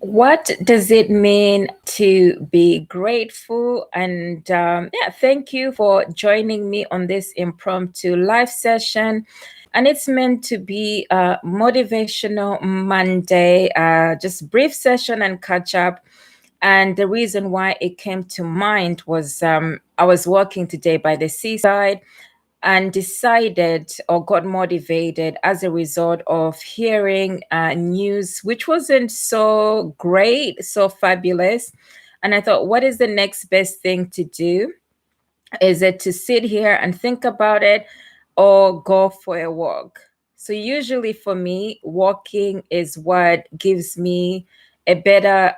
What does it mean to be grateful? And thank you for joining me on this impromptu live session. And it's meant to be a motivational Monday, just brief session and catch up. And the reason why it came to mind was I was walking today by the seaside and decided or got motivated as a result of hearing news which wasn't so great, so fabulous. And I thought, what is the next best thing to do? Is it to sit here and think about it or go for a walk? So, usually for me, walking is what gives me a better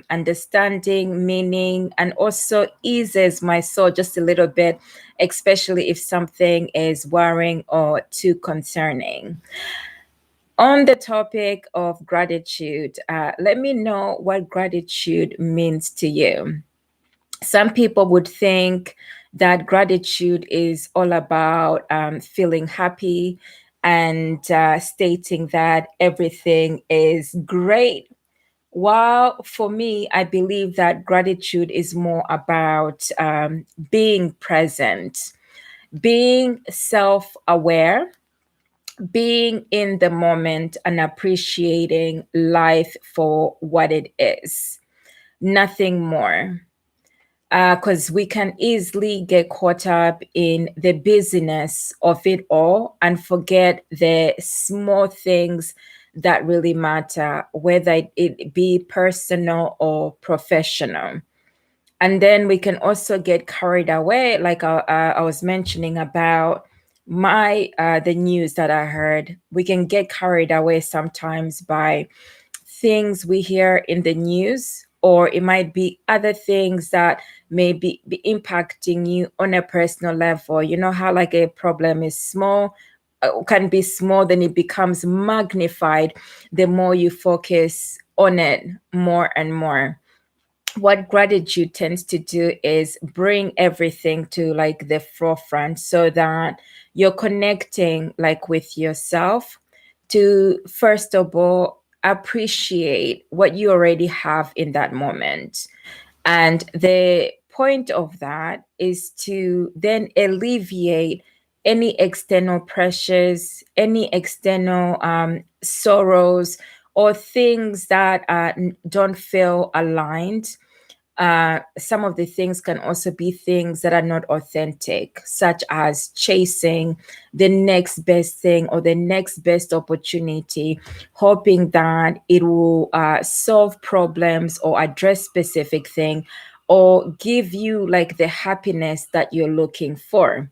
understanding, meaning, and also eases my soul just a little bit, especially if something is worrying or too concerning. On the topic of gratitude, let me know what gratitude means to you. Some people would think that gratitude is all about feeling happy and stating that everything is great. While for me, I believe that gratitude is more about being present, being self aware, being in the moment, and appreciating life for what it is, nothing more, because we can easily get caught up in the busyness of it all and forget the small things that really matter, whether it be personal or professional. And then we can also get carried away, like I was mentioning about my the news that I heard. We can get carried away sometimes by things we hear in the news, or it might be other things that may be impacting you on a personal level. You know how like a problem is small, can be small, then it becomes magnified the more you focus on it more and more. What gratitude tends to do is bring everything to like the forefront so that you're connecting like with yourself to first of all appreciate what you already have in that moment. And the point of that is to then alleviate any external pressures, any external sorrows, or things that don't feel aligned. Some of the things can also be things that are not authentic, such as chasing the next best thing or the next best opportunity, hoping that it will solve problems or address specific thing or give you like the happiness that you're looking for.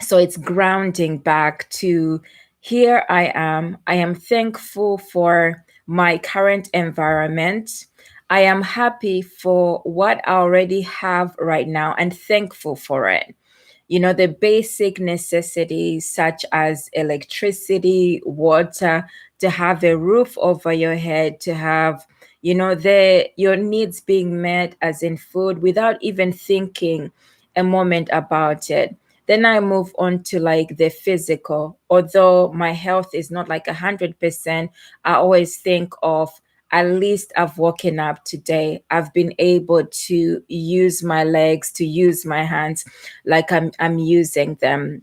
So it's grounding back to here I am thankful for my current environment. I am happy for what I already have right now and thankful for it. You know, the basic necessities such as electricity, water, to have a roof over your head, to have, you know, the your needs being met as in food without even thinking a moment about it. Then I move on to like the physical. Although my health is not like 100%, I always think of at least I've woken up today. I've been able to use my legs, to use my hands like I'm using them.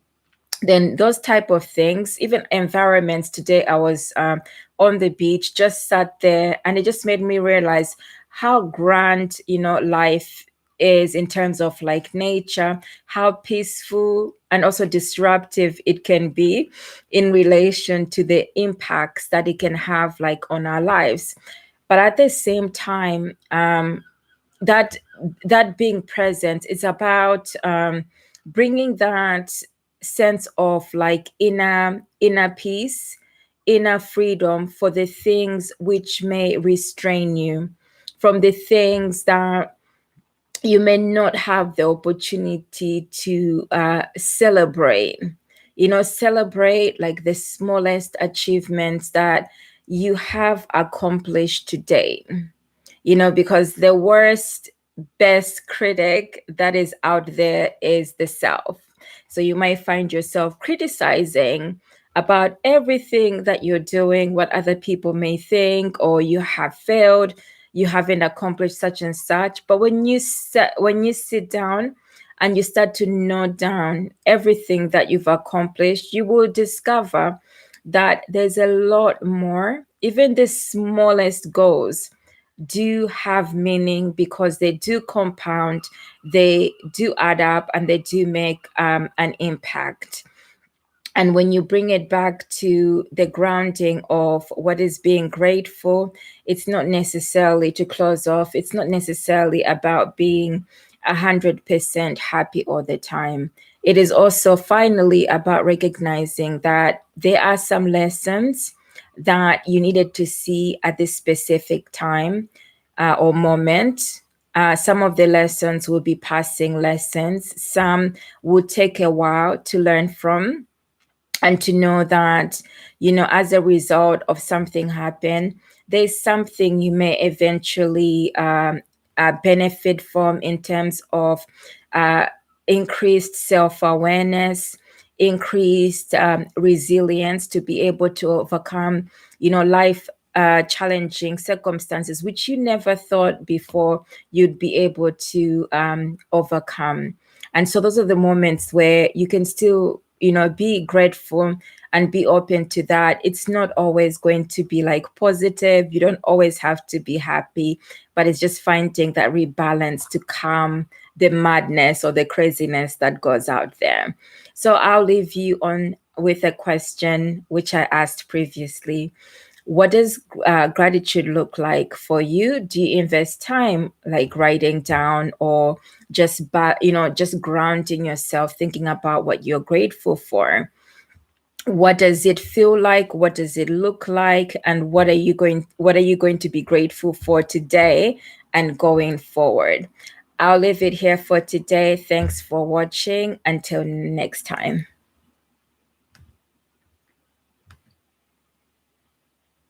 Then those type of things, even environments. Today I was on the beach, just sat there, and it just made me realize how grand, you know, life is in terms of like nature, how peaceful and also disruptive it can be in relation to the impacts that it can have like on our lives. But at the same time, that that being present is about bringing that sense of like inner peace, inner freedom for the things which may restrain you, from the things that you may not have the opportunity to celebrate. You know, celebrate like the smallest achievements that you have accomplished today. You know, because the worst best critic that is out there is the self. So you might find yourself criticizing about everything that you're doing, what other people may think, or you have failed, you haven't accomplished such and such. But when you sit down and you start to note down everything that you've accomplished, you will discover that there's a lot more. Even the smallest goals do have meaning because they do compound, they do add up, and they do make an impact. And when you bring it back to the grounding of what is being grateful, it's not necessarily to close off, it's not necessarily about being 100% happy all the time. It is also finally about recognizing that there are some lessons that you needed to see at this specific time or moment. Some of the lessons will be passing lessons, some will take a while to learn from, and to know that, as a result of something happen, there's something you may eventually benefit from in terms of uh, increased self-awareness, increased resilience to be able to overcome, life challenging circumstances which you never thought before you'd be able to overcome. And so those are the moments where you can still, be grateful and be open to that. It's not always going to be like positive. You don't always have to be happy, but it's just finding that rebalance to calm the madness or the craziness that goes out there. So I'll leave you on with a question which I asked previously. What does gratitude look like for you? Do you invest time like writing down, or just grounding yourself, thinking about what you're grateful for? What does it feel like? What does it look like? And what are you going to be grateful for today and going forward? I'll leave it here for today. Thanks for watching. Until next time.